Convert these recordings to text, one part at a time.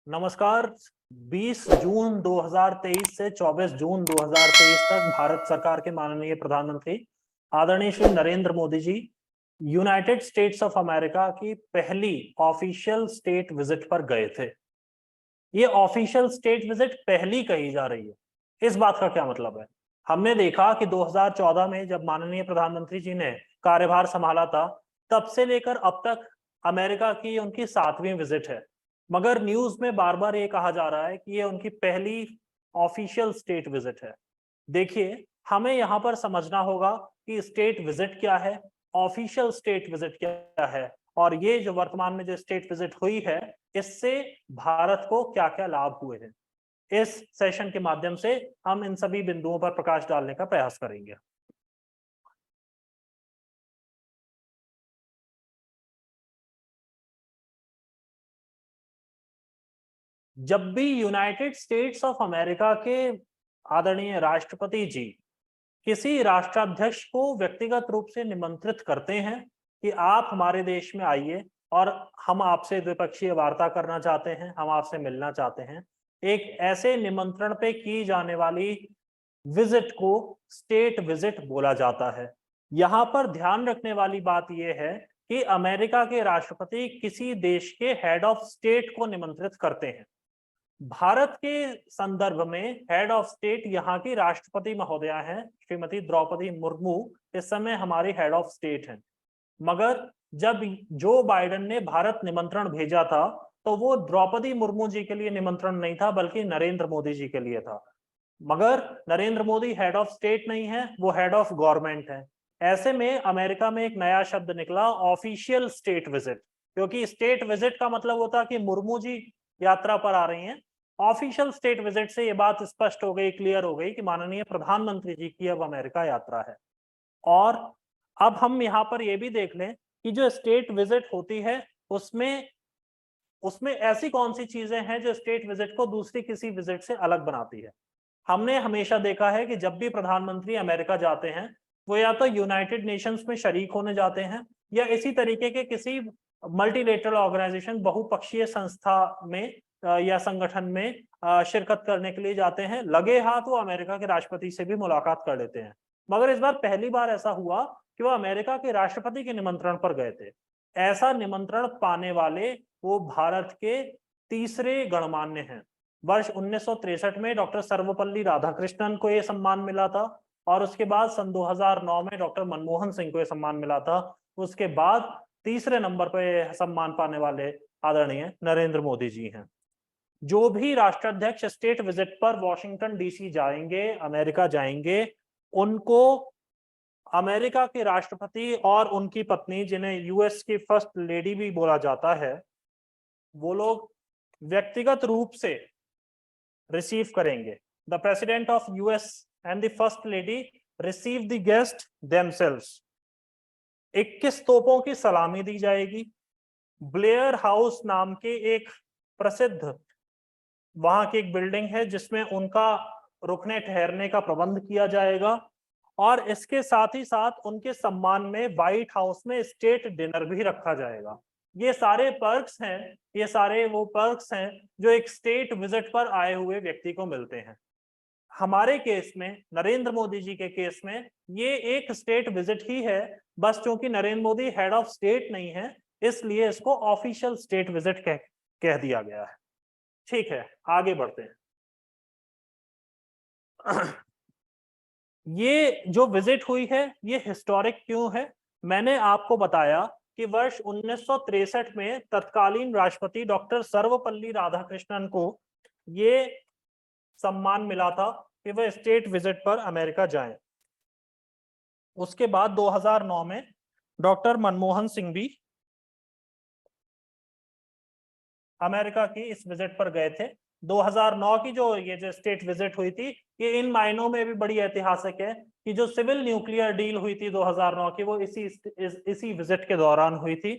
नमस्कार। 20 जून 2023 से 24 जून 2023 तक भारत सरकार के माननीय प्रधानमंत्री आदरणीय Shri Narendra Modi ji United states of America की पहली ऑफिशियल स्टेट विजिट पर गए थे। ये ऑफिशियल स्टेट विजिट पहली कही जा रही है। इस बात का क्या मतलब है? हमने देखा कि 2014 में जब माननीय प्रधानमंत्री जी ने कार्यभार संभाला था, तब से लेकर अब तक अमेरिका की उनकी 7वीं विजिट है। मगर न्यूज में बार बार ये कहा जा रहा है कि ये उनकी पहली ऑफिशियल स्टेट विजिट है। देखिए, हमें यहाँ पर समझना होगा कि स्टेट विजिट क्या है, ऑफिशियल स्टेट विजिट क्या है, और ये जो वर्तमान में जो स्टेट विजिट हुई है, इससे भारत को क्या क्या लाभ हुए हैं। इस सेशन के माध्यम से हम इन सभी बिंदुओं पर प्रकाश डालने का प्रयास करेंगे। जब भी यूनाइटेड स्टेट्स ऑफ अमेरिका के आदरणीय राष्ट्रपति जी किसी राष्ट्राध्यक्ष को व्यक्तिगत रूप से निमंत्रित करते हैं कि आप हमारे देश में आइए और हम आपसे द्विपक्षीय वार्ता करना चाहते हैं, हम आपसे मिलना चाहते हैं, एक ऐसे निमंत्रण पे की जाने वाली विजिट को स्टेट विजिट बोला जाता है। यहाँ पर ध्यान रखने वाली बात यह है कि अमेरिका के राष्ट्रपति किसी देश के हेड ऑफ स्टेट को निमंत्रित करते हैं। भारत के संदर्भ में हेड ऑफ स्टेट यहाँ की राष्ट्रपति महोदया हैं, श्रीमती द्रौपदी मुर्मू इस समय हमारी हेड ऑफ स्टेट हैं। मगर जब जो बाइडेन ने भारत निमंत्रण भेजा था, तो वो द्रौपदी मुर्मू जी के लिए निमंत्रण नहीं था, बल्कि नरेंद्र मोदी जी के लिए था। मगर Narendra Modi head of state नहीं है, वो हेड ऑफ गवर्नमेंट है। ऐसे में अमेरिका में एक नया शब्द निकला, ऑफिशियल स्टेट विजिट। क्योंकि स्टेट विजिट का मतलब होता कि मुर्मू जी यात्रा पर आ रही हैं। ऑफिशियल स्टेट विजिट से ये बात स्पष्ट हो गई, क्लियर हो गई कि माननीय प्रधानमंत्री जी की अब अमेरिका यात्रा है। और अब हम यहाँ पर ये भी देख लें कि जो स्टेट विजिट होती है, उसमें उसमें ऐसी कौन सी चीजें हैं जो स्टेट विजिट को दूसरी किसी विजिट से अलग बनाती है। हमने हमेशा देखा है कि जब भी प्रधानमंत्री अमेरिका जाते हैं, वो या तो यूनाइटेड नेशंस में शरीक होने जाते हैं या इसी तरीके के किसी मल्टीलेटरल ऑर्गेनाइजेशन, बहुपक्षीय संस्था में या संगठन में शिरकत करने के लिए जाते हैं। लगे हाथ वो अमेरिका के राष्ट्रपति से भी मुलाकात कर लेते हैं। मगर इस बार पहली बार ऐसा हुआ कि वो अमेरिका के राष्ट्रपति के निमंत्रण पर गए थे। ऐसा निमंत्रण पाने वाले वो भारत के तीसरे गणमान्य हैं। वर्ष 1963 में डॉक्टर सर्वपल्ली राधाकृष्णन को यह सम्मान मिला था, और उसके बाद सन 2009 में डॉक्टर मनमोहन सिंह को यह सम्मान मिला था। उसके बाद तीसरे नंबर पर सम्मान पाने वाले आदरणीय नरेंद्र मोदी जी हैं। जो भी राष्ट्राध्यक्ष स्टेट विजिट पर वॉशिंगटन डीसी जाएंगे, अमेरिका जाएंगे, उनको अमेरिका के राष्ट्रपति और उनकी पत्नी, जिन्हें यूएस की फर्स्ट लेडी भी बोला जाता है, वो लोग व्यक्तिगत रूप से रिसीव करेंगे। The president of US and the first lady receive the guest themselves. 21 तोपों की सलामी दी जाएगी। ब्लेयर हाउस नाम के एक प्रसिद्ध वहां की एक बिल्डिंग है जिसमें उनका रुकने ठहरने का प्रबंध किया जाएगा, और इसके साथ ही साथ उनके सम्मान में व्हाइट हाउस में स्टेट डिनर भी रखा जाएगा। ये सारे पर्क्स हैं, ये सारे वो पर्क्स हैं जो एक स्टेट विजिट पर आए हुए व्यक्ति को मिलते हैं। हमारे केस में, नरेंद्र मोदी जी के केस में, ये एक स्टेट विजिट ही है। बस चूंकि Narendra Modi head of state नहीं है, इसलिए इसको ऑफिशियल स्टेट विजिट कह दिया गया है। ठीक है, आगे बढ़ते हैं। ये जो विजिट हुई है, ये हिस्टोरिक क्यों है? मैंने आपको बताया कि वर्ष 1963 में तत्कालीन राष्ट्रपति डॉक्टर सर्वपल्ली राधाकृष्णन को ये सम्मान मिला था कि वह स्टेट विजिट पर अमेरिका जाएं। उसके बाद 2009 में डॉक्टर मनमोहन सिंह भी अमेरिका की इस विजिट पर गए थे। 2009 की ये जो स्टेट विजिट हुई थी, ये इन मायनों में भी बड़ी ऐतिहासिक है कि जो सिविल न्यूक्लियर डील हुई थी 2009 की, वो इसी विजिट के दौरान हुई थी।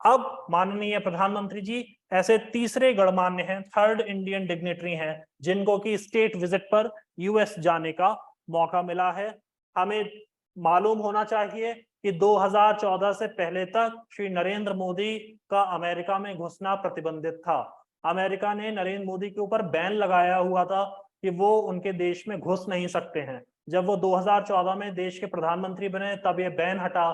अब माननीय प्रधानमंत्री जी ऐसे तीसरे गणमान्य हैं, थर्ड इंडियन डिग्नेटरी हैं, जिनको की स्टेट विजिट पर यूएस जाने का मौका मिला है। हमें मालूम होना चाहिए कि 2014 से पहले तक श्री नरेंद्र मोदी का अमेरिका में घुसना प्रतिबंधित था। अमेरिका ने नरेंद्र मोदी के ऊपर बैन लगाया हुआ था कि वो उनके देश में घुस नहीं सकते हैं। जब वो 2014 में देश के प्रधानमंत्री बने तब ये बैन हटा।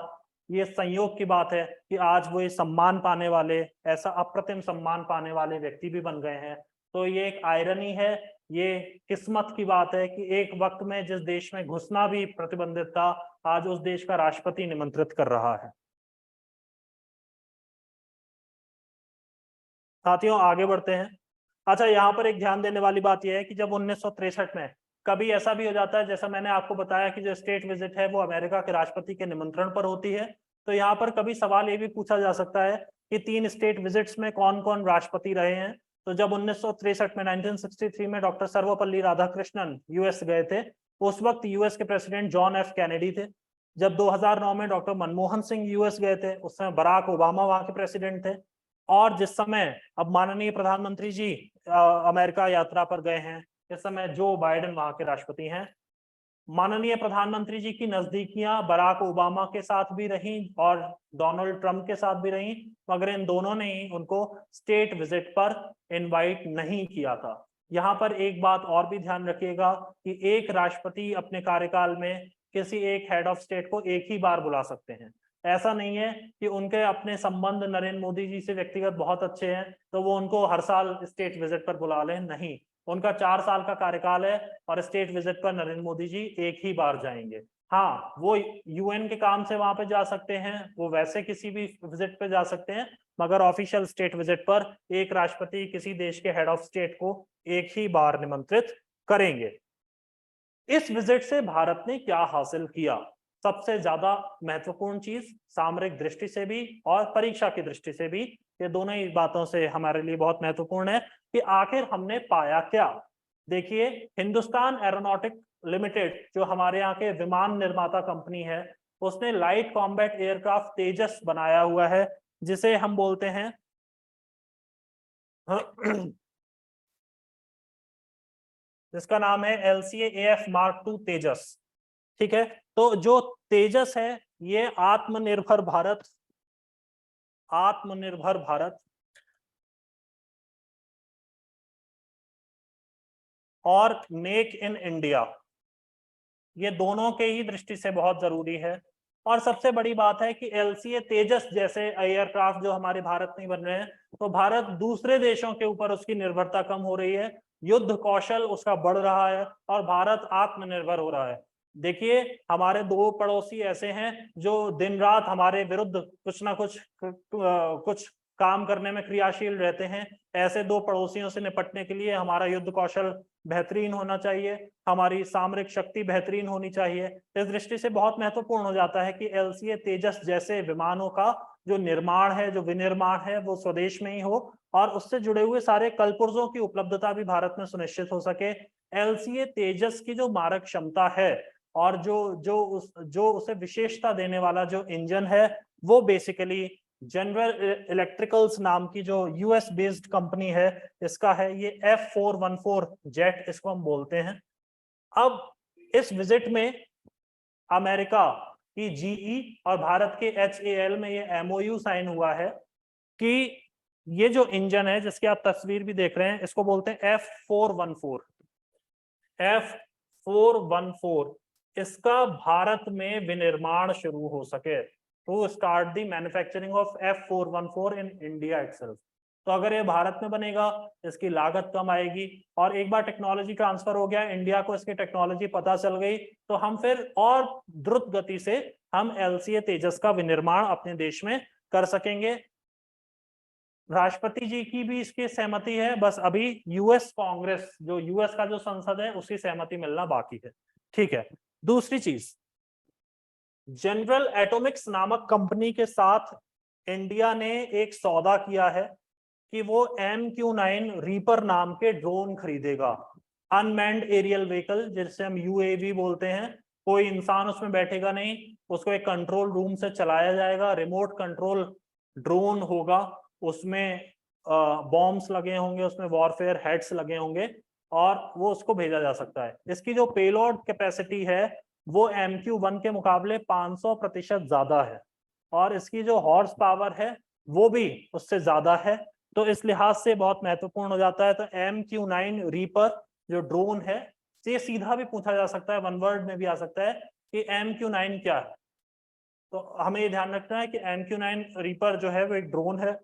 ये संयोग की बात है कि आज वो ये सम्मान पाने वाले, ऐसा अप्रतिम सम्मान पाने वाले व्यक्ति भी बन गए हैं। तो ये एक आयरनी है, ये किस्मत की बात है कि एक वक्त में जिस देश में घुसना भी प्रतिबंधित था, आज उस देश का राष्ट्रपति निमंत्रित कर रहा है। साथियों आगे बढ़ते हैं। अच्छा, यहाँ पर एक ध्यान देने वाली बात यह है कि जब 1963 में कभी ऐसा भी हो जाता है, जैसा मैंने आपको बताया कि जो स्टेट विजिट है वो अमेरिका के राष्ट्रपति के निमंत्रण पर होती है, तो यहाँ पर कभी सवाल ये भी पूछा जा सकता है कि 3 स्टेट विजिट्स में कौन कौन राष्ट्रपति रहे हैं। तो जब 1963 में 1963 में डॉक्टर सर्वपल्ली राधाकृष्णन यूएस गए थे, उस वक्त यूएस के प्रेसिडेंट जॉन एफ कैनेडी थे। जब 2009 में डॉक्टर मनमोहन सिंह यूएस गए थे, उस समय बराक ओबामा वहां के प्रेसिडेंट थे। और जिस समय अब माननीय प्रधानमंत्री जी अमेरिका यात्रा पर गए हैं, इस समय जो बाइडेन वहां के राष्ट्रपति हैं। माननीय प्रधानमंत्री जी की नजदीकियां बराक ओबामा के साथ भी रहीं और डोनाल्ड ट्रंप के साथ भी रहीं, मगर इन दोनों ने ही उनको स्टेट विजिट पर इनवाइट नहीं किया था। यहाँ पर एक बात और भी ध्यान रखिएगा कि एक राष्ट्रपति अपने कार्यकाल में किसी एक हेड ऑफ स्टेट को एक ही बार बुला सकते हैं। ऐसा नहीं है कि उनके अपने संबंध नरेंद्र मोदी जी से व्यक्तिगत बहुत अच्छे हैं तो वो उनको हर साल स्टेट विजिट पर बुला लें, नहीं। उनका 4 साल का कार्यकाल है और स्टेट विजिट पर नरेंद्र मोदी जी एक ही बार जाएंगे। हाँ, वो यूएन के काम से वहां पे जा सकते हैं, वो वैसे किसी भी विजिट पे जा सकते हैं, मगर ऑफिशियल स्टेट विजिट पर एक राष्ट्रपति किसी देश के हेड ऑफ स्टेट को एक ही बार निमंत्रित करेंगे। इस विजिट से भारत ने क्या हासिल किया? सबसे ज्यादा महत्वपूर्ण चीज, सामरिक दृष्टि से भी और परीक्षा की दृष्टि से भी, ये दोनों ही बातों से हमारे लिए बहुत महत्वपूर्ण है कि आखिर हमने पाया क्या। देखिए, हिंदुस्तान एरोनॉटिक लिमिटेड जो हमारे यहाँ के विमान निर्माता कंपनी है, उसने लाइट कॉम्बैट एयरक्राफ्ट तेजस बनाया हुआ है, जिसे हम बोलते हैं जिसका नाम है LCA-AF Mark II तेजस। ठीक है, तो जो तेजस है ये आत्मनिर्भर भारत और मेक इन इंडिया, ये दोनों के ही दृष्टि से बहुत जरूरी है। और सबसे बड़ी बात है कि LCA तेजस जैसे एयरक्राफ्ट जो हमारे भारत में बन रहे हैं, तो भारत दूसरे देशों के ऊपर उसकी निर्भरता कम हो रही है, युद्ध कौशल उसका बढ़ रहा है और भारत आत्मनिर्भर हो रहा है। देखिए, हमारे 2 पड़ोसी ऐसे हैं जो दिन रात हमारे विरुद्ध कुछ ना कुछ काम करने में क्रियाशील रहते हैं। ऐसे 2 पड़ोसियों से निपटने के लिए हमारा युद्ध कौशल बेहतरीन होना चाहिए, हमारी सामरिक शक्ति बेहतरीन होनी चाहिए। इस दृष्टि से बहुत महत्वपूर्ण हो जाता है कि LCA तेजस जैसे विमानों का जो निर्माण है, जो विनिर्माण है, वो स्वदेश में ही हो और उससे जुड़े हुए सारे कलपुर्जों की उपलब्धता भी भारत में सुनिश्चित हो सके। LCA तेजस की जो मारक क्षमता है और जो उसे विशेषता देने वाला जो इंजन है, वो बेसिकली जनरल इलेक्ट्रिकल्स नाम की जो यूएस बेस्ड कंपनी है इसका है, ये F414 जेट इसको हम बोलते हैं। अब इस विजिट में अमेरिका की GE और भारत के HAL में ये MOU साइन हुआ है कि ये जो इंजन है जिसकी आप तस्वीर भी देख रहे हैं, इसको बोलते हैं F414, इसका भारत में विनिर्माण शुरू हो सके, to start the manufacturing of F414 in India itself. तो अगर ये भारत में बनेगा, इसकी लागत कम आएगी और एक बार टेक्नोलॉजी ट्रांसफर हो गया, इंडिया को इसकी टेक्नोलॉजी पता चल गई, तो हम फिर और द्रुत गति से हम LCA तेजस का विनिर्माण अपने देश में कर सकेंगे। राष्ट्रपति जी की भी इसकी सहमति है, बस अभी यूएस कांग्रेस, जो यूएस का जो संसद है, उसकी सहमति मिलना बाकी है। ठीक है, दूसरी चीज, जनरल एटॉमिक्स नामक कंपनी के साथ इंडिया ने एक सौदा किया है कि वो MQ-9 रीपर नाम के ड्रोन खरीदेगा, अनमैन्ड एरियल व्हीकल, जिसे हम UAV बोलते हैं। कोई इंसान उसमें बैठेगा नहीं, उसको एक कंट्रोल रूम से चलाया जाएगा, रिमोट कंट्रोल ड्रोन होगा, उसमें बॉम्ब्स लगे होंगे, उसमें वॉरफेयर हेड्स लगे होंगे और वो उसको भेजा जा सकता है। इसकी जो पेलोड कैपेसिटी है वो MQ-1 के मुकाबले 500% ज्यादा है, और इसकी जो हॉर्स पावर है वो भी उससे ज्यादा है। तो इस लिहाज से बहुत महत्वपूर्ण हो जाता है। तो MQ-9 रीपर जो ड्रोन है, ये सीधा भी पूछा जा सकता है, वन वर्ड में भी आ सकता है कि MQ-9 क्या है। तो हमें ये ध्यान रखना है कि MQ-9 रीपर जो है वो एक ड्रोन है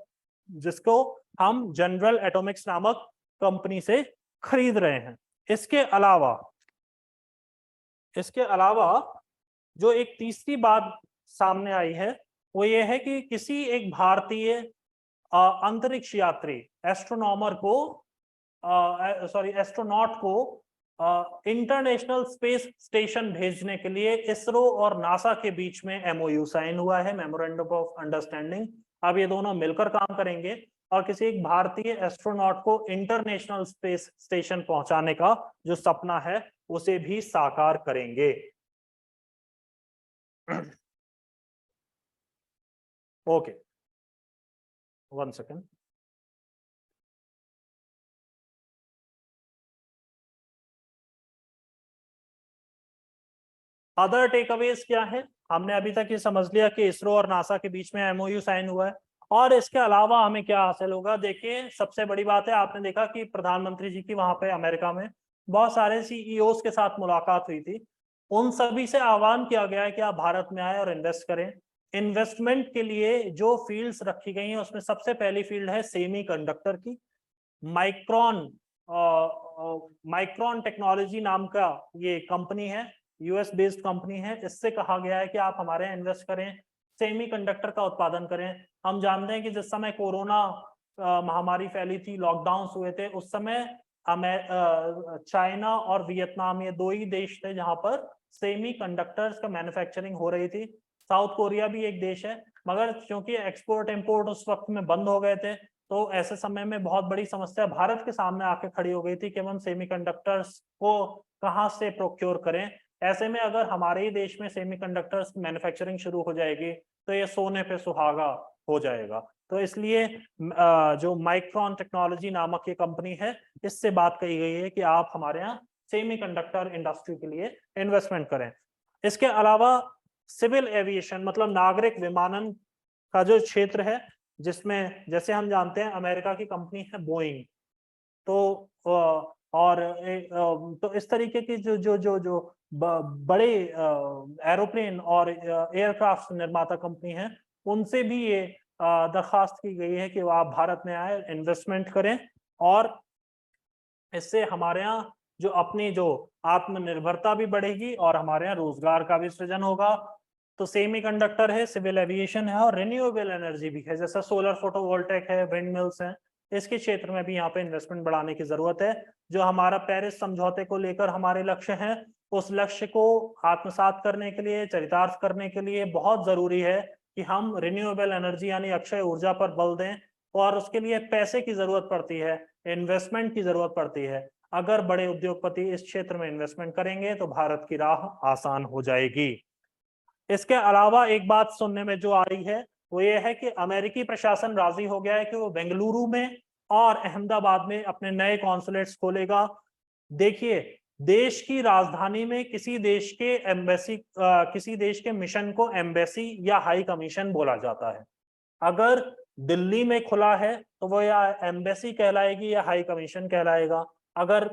जिसको हम जनरल एटॉमिक्स नामक कंपनी से खरीद रहे हैं। इसके अलावा जो एक तीसरी बात सामने आई है वो ये है कि किसी एक भारतीय अंतरिक्ष यात्री एस्ट्रोनॉट को इंटरनेशनल स्पेस स्टेशन भेजने के लिए इसरो और नासा के बीच में MOU साइन हुआ है, मेमोरेंडम ऑफ अंडरस्टैंडिंग। अब ये दोनों मिलकर काम करेंगे और किसी एक भारतीय एस्ट्रोनॉट को इंटरनेशनल स्पेस स्टेशन पहुंचाने का जो सपना है उसे भी साकार करेंगे। Okay, 1 second. अदर टेकअवेज क्या है? हमने अभी तक ये समझ लिया कि इसरो और नासा के बीच में MOU साइन हुआ है, और इसके अलावा हमें क्या हासिल होगा? देखिए, सबसे बड़ी बात है, आपने देखा कि प्रधानमंत्री जी की वहां पे अमेरिका में बहुत सारे CEOs के साथ मुलाकात हुई थी। उन सभी से आह्वान किया गया है कि आप भारत में आए और इन्वेस्ट करें। इन्वेस्टमेंट के लिए जो फील्ड्स रखी गई हैं उसमें सबसे पहली फील्ड है सेमी कंडक्टर की। माइक्रोन टेक्नोलॉजी नाम का ये कंपनी है, US बेस्ड कंपनी है। इससे कहा गया है कि आप हमारे यहाँ इन्वेस्ट करें, सेमीकंडक्टर का उत्पादन करें। हम जानते हैं कि जिस समय कोरोना महामारी फैली थी, लॉकडाउन हुए थे, उस समय चाइना और वियतनाम, ये 2 ही देश थे जहां पर सेमीकंडक्टर्स का मैन्युफैक्चरिंग हो रही थी। साउथ कोरिया भी एक देश है, मगर क्योंकि एक्सपोर्ट इंपोर्ट उस वक्त में बंद हो गए थे, तो ऐसे समय में बहुत बड़ी समस्या भारत के सामने आके खड़ी हो गई थी कि हम सेमीकंडक्टर्स को कहां से प्रोक्योर करें। ऐसे में अगर हमारे ही देश में सेमीकंडक्टर्स मैन्युफैक्चरिंग शुरू हो जाएगी तो ये सोने पे सुहागा हो जाएगा। तो इसलिए जो माइक्रोन टेक्नोलॉजी नामक ये कंपनी है, इससे बात कही गई है कि आप हमारे यहाँ सेमीकंडक्टर इंडस्ट्री के लिए इन्वेस्टमेंट करें। इसके अलावा सिविल एविएशन मतलब नागरिक विमानन का जो क्षेत्र है, जिसमें जैसे हम जानते हैं अमेरिका की कंपनी है बोइंग, तो तो इस तरीके की जो जो जो जो बड़े एरोप्लेन और एयरक्राफ्ट निर्माता कंपनी हैं, उनसे भी ये दरखास्त की गई है कि वो आप भारत में आए, इन्वेस्टमेंट करें, और इससे हमारे यहाँ जो अपनी जो आत्मनिर्भरता भी बढ़ेगी और हमारे यहाँ रोजगार का भी सृजन होगा। तो सेमीकंडक्टर है, सिविल एविएशन है और रिन्यूएबल एनर्जी भी है, जैसा सोलर फोटोवोल्टेक है, विंड मिल्स हैं। इसके क्षेत्र में भी यहाँ पे इन्वेस्टमेंट बढ़ाने की जरूरत है। जो हमारा पेरिस समझौते को लेकर हमारे लक्ष्य हैं, उस लक्ष्य को आत्मसात करने के लिए, चरितार्थ करने के लिए बहुत जरूरी है कि हम रिन्यूएबल एनर्जी यानी अक्षय ऊर्जा पर बल दें, और उसके लिए पैसे की जरूरत पड़ती है, इन्वेस्टमेंट की जरूरत पड़ती है। अगर बड़े उद्योगपति इस क्षेत्र में इन्वेस्टमेंट करेंगे तो भारत की राह आसान हो जाएगी। इसके अलावा एक बात सुनने में जो आ रही है वो ये है कि अमेरिकी प्रशासन राजी हो गया है कि वो बेंगलुरु में और अहमदाबाद में अपने नए कॉन्सुलेट्स खोलेगा। देखिए, देश की राजधानी में किसी देश के एम्बेसी, किसी देश के मिशन को एम्बेसी या हाई कमीशन बोला जाता है। अगर दिल्ली में खुला है तो वो या एम्बेसी कहलाएगी या हाई कमीशन कहलाएगा। अगर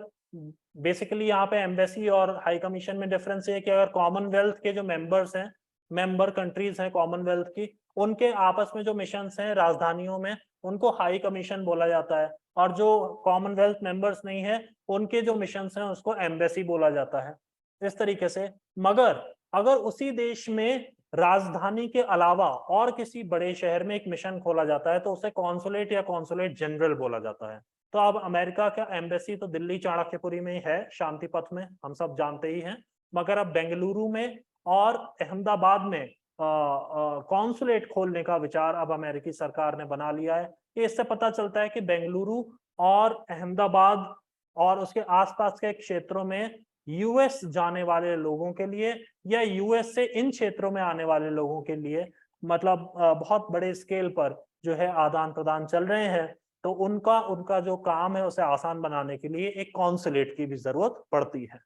बेसिकली यहाँ पे एम्बेसी और हाई कमीशन में डिफरेंस है कि अगर कॉमनवेल्थ के जो मेंबर्स हैं, मेंबर कंट्रीज हैं कॉमनवेल्थ की, उनके आपस में जो मिशंस हैं राजधानियों में, उनको हाई कमीशन बोला जाता है, और जो कॉमनवेल्थ मेंबर्स नहीं है उनके जो मिशंस हैं उसको एम्बेसी बोला जाता है, इस तरीके से। मगर अगर उसी देश में राजधानी के अलावा और किसी बड़े शहर में एक मिशन खोला जाता है तो उसे कॉन्सुलेट या कॉन्सुलेट जनरल बोला जाता है। तो अब अमेरिका का एम्बेसी तो दिल्ली चाणक्यपुरी में ही है, शांति पथ में, हम सब जानते ही हैं। मगर अब बेंगलुरु में और अहमदाबाद में कॉन्सुलेट खोलने का विचार अब अमेरिकी सरकार ने बना लिया है। इससे पता चलता है कि बेंगलुरु और अहमदाबाद और उसके आसपास के क्षेत्रों में US जाने वाले लोगों के लिए या US से इन क्षेत्रों में आने वाले लोगों के लिए मतलब बहुत बड़े स्केल पर जो है आदान प्रदान चल रहे हैं। तो उनका जो काम है उसे आसान बनाने के लिए एक कॉन्सुलेट की भी जरूरत पड़ती है।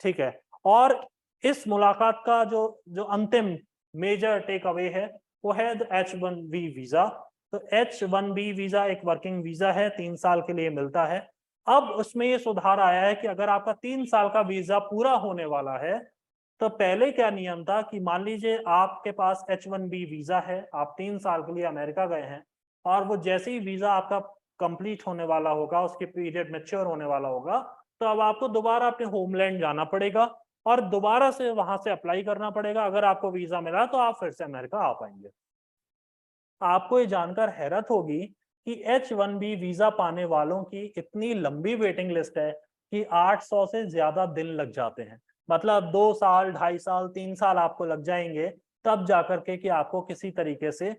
ठीक है। और इस मुलाकात का जो अंतिम मेजर टेक अवे है वो है H1B वीजा। तो H1B वीजा एक वर्किंग वीजा है, 3 साल के लिए मिलता है। अब उसमें ये सुधार आया है कि अगर आपका 3 साल का वीजा पूरा होने वाला है, तो पहले क्या नियम था कि मान लीजिए आपके पास H1B वीजा है, आप 3 साल के लिए अमेरिका गए हैं, और वो जैसे ही वीजा आपका कंप्लीट होने वाला होगा, उसके पीरियड मैच्योर होने वाला होगा, तो अब आपको दोबारा अपने होमलैंड जाना पड़ेगा और दोबारा से वहां से अप्लाई करना पड़ेगा। अगर आपको वीजा मिला तो आप फिर से अमेरिका आ पाएंगे। आपको ये जानकर हैरत होगी कि H1B वीजा पाने वालों की इतनी लंबी वेटिंग लिस्ट है कि 800 से ज्यादा दिन लग जाते हैं। मतलब 2 साल, 2.5 साल, 3 साल आपको लग जाएंगे तब जाकर के कि आपको किसी तरीके से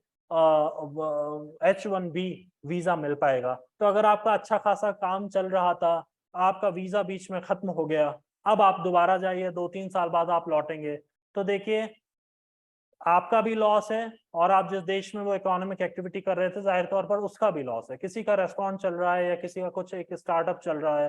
H1B वीजा मिल पाएगा। तो अगर आपका अच्छा खासा काम चल रहा था, आपका वीजा बीच में खत्म हो गया, अब आप दोबारा जाइए, 2-3 साल बाद आप लौटेंगे, तो देखिए आपका भी लॉस है और आप जिस देश में वो इकोनॉमिक एक्टिविटी कर रहे थे जाहिर तौर पर उसका भी लॉस है। किसी का रेस्टोरेंट चल रहा है या किसी का कुछ एक स्टार्टअप चल रहा है,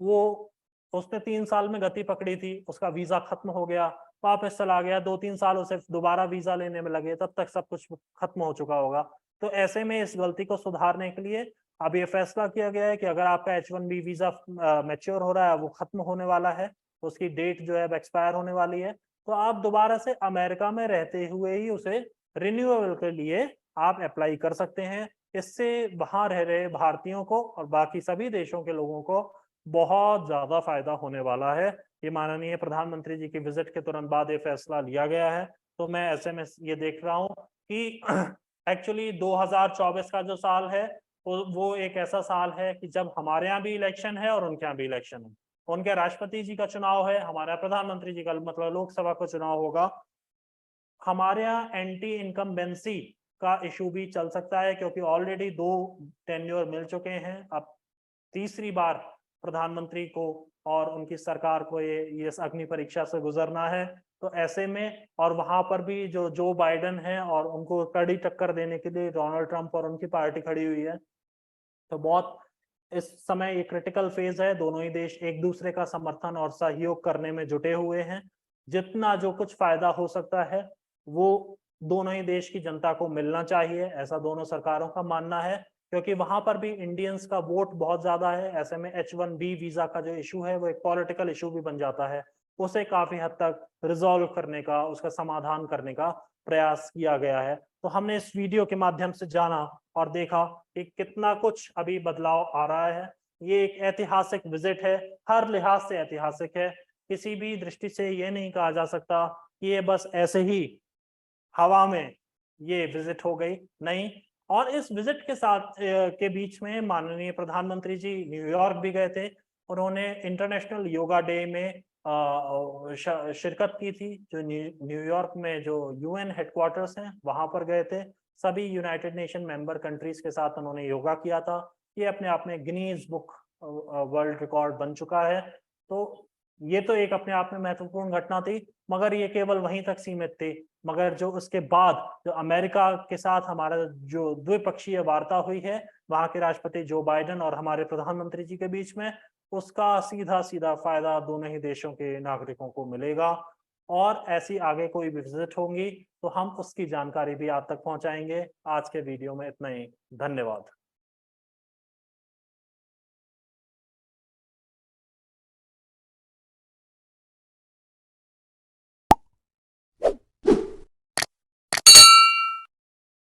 वो उसने 3 साल में गति पकड़ी थी, उसका वीजा खत्म हो गया, वापस चला गया, 2-3 साल उसे दोबारा वीजा लेने में लगे, तब तक सब कुछ खत्म हो चुका होगा। तो ऐसे में इस गलती को सुधारने के लिए अब ये फैसला किया गया है कि अगर आपका H1B वीजा मैच्योर हो रहा है, वो खत्म होने वाला है, उसकी डेट जो है अब एक्सपायर होने वाली है, तो आप दोबारा से अमेरिका में रहते हुए ही उसे रिन्यूएबल के लिए आप अप्लाई कर सकते हैं। इससे वहां रह रहे भारतीयों को और बाकी सभी देशों के लोगों को बहुत ज्यादा फायदा होने वाला है। ये माननीय प्रधानमंत्री जी की विजिट के तुरंत बाद ये फैसला लिया गया है। तो मैं ऐसे में ये देख रहा हूँ कि एक्चुअली 2024 का जो साल है वो एक ऐसा साल है कि जब हमारे यहाँ भी इलेक्शन है और उनके यहाँ भी इलेक्शन है। उनके राष्ट्रपति जी का चुनाव है, हमारा प्रधानमंत्री जी का मतलब लोकसभा का चुनाव होगा। हमारे यहाँ एंटी इनकम्बेंसी का इशू भी चल सकता है क्योंकि ऑलरेडी 2 टेन्योर मिल चुके हैं। अब तीसरी बार प्रधानमंत्री को और उनकी सरकार को ये इस अग्नि परीक्षा से गुजरना है। तो ऐसे में और वहां पर भी जो बाइडेन है और उनको कड़ी टक्कर देने के लिए डोनाल्ड ट्रंप और उनकी पार्टी खड़ी हुई है। तो बहुत इस समय ये क्रिटिकल फेज है, दोनों ही देश एक दूसरे का समर्थन और सहयोग करने में जुटे हुए हैं। जितना जो कुछ फायदा हो सकता है वो दोनों ही देश की जनता को मिलना चाहिए, ऐसा दोनों सरकारों का मानना है, क्योंकि वहां पर भी इंडियंस का वोट बहुत ज्यादा है। ऐसे में H1B वीजा का जो इशू है वो एक पॉलिटिकल इशू भी बन जाता है, उसे काफी हद तक रिजॉल्व करने का, उसका समाधान करने का प्रयास किया गया है। तो हमने इस वीडियो के माध्यम से जाना और देखा कि कितना कुछ अभी बदलाव आ रहा है। ये एक ऐतिहासिक विजिट है, हर लिहाज से ऐतिहासिक है। किसी भी दृष्टि से ये नहीं कहा जा सकता कि ये बस ऐसे ही हवा में ये विजिट हो गई, नहीं। और इस विजिट के साथ के बीच में माननीय प्रधानमंत्री जी न्यूयॉर्क भी गए थे। उन्होंने इंटरनेशनल योगा डे में शिरकत की थी, जो न्यूयॉर्क में जो यूएन हेडक्वार्टर्स हैं वहां पर गए थे। सभी यूनाइटेड नेशन मेंबर कंट्रीज के साथ उन्होंने योगा किया था। ये अपने आप में गिनीज बुक वर्ल्ड रिकॉर्ड बन चुका है। तो ये तो एक अपने आप में महत्वपूर्ण घटना थी, मगर ये केवल वहीं तक सीमित थी। मगर जो उसके बाद जो अमेरिका के साथ हमारा जो द्विपक्षीय वार्ता हुई है वहां के राष्ट्रपति जो बाइडेन और हमारे प्रधानमंत्री जी के बीच में, उसका सीधा सीधा फायदा दोनों ही देशों के नागरिकों को मिलेगा। और ऐसी आगे कोई भी विजिट होंगी तो हम उसकी जानकारी भी आप तक पहुंचाएंगे। आज के वीडियो में इतना ही, धन्यवाद।